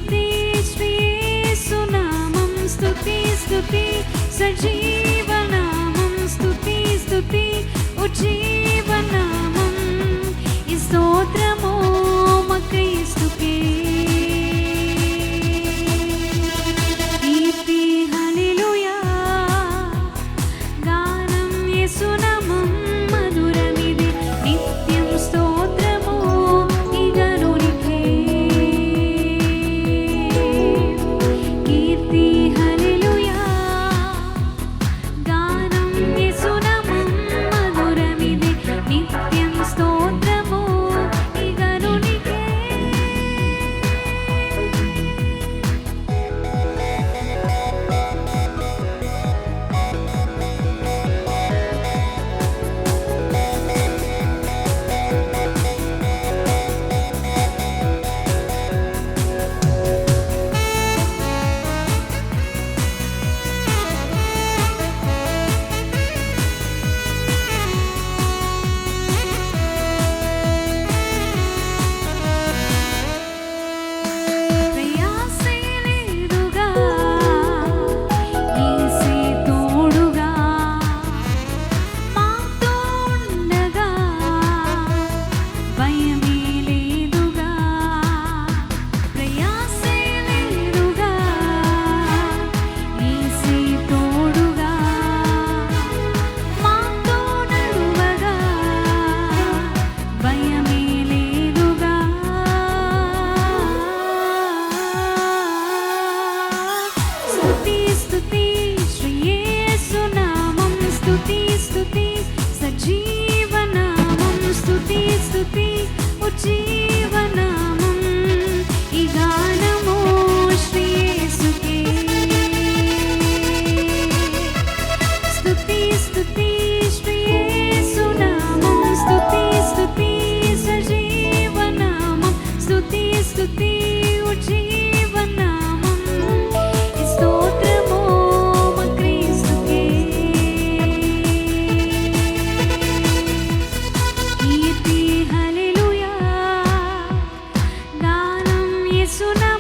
స్తుతి శ్రీ యేసునామం స్తుతి స్తుతి సజీవనామం స్తుతి స్తుతి ఉజ్జీవనామం ఈ స్తోత్రము మా క్రీస్తుకే కీర్తి హల్లెలూయా గానం యేసునామం మధురమిది నిత్యం స్తోత్రము ఈ గనునికే కీర్తి హల్లెలూయా గానం యేసునామం మధురమిది నిత్యం స్తోత్రము ఈ గనునికే ప్రయాసే లేదుగా యేసే తోడుగా మాతో ఉండగా భయమే లేదుగా ప్రయాసే లేదుగా యేసే తోడుగా మాతో నడువగా భయమే లేదుగా స్తుతి స్తుతి శ్రీ యేసునామం స్తుతి స్తుతి సజీవనామం స్తుతి స్తుతి ఉజ్జీవనామం ఈ గానము శ్రీ యేసుకే స్తుతి స్తుతి శ్రీ యేసునామం స్తుతి స్తుతి సజీవనామం స్తుతి స్తుతి ఉజ్జీవనామం ఈ స్తోత్రము మా క్రీస్తుకే కీర్తి హల్లెలూయా గానం యేసునామం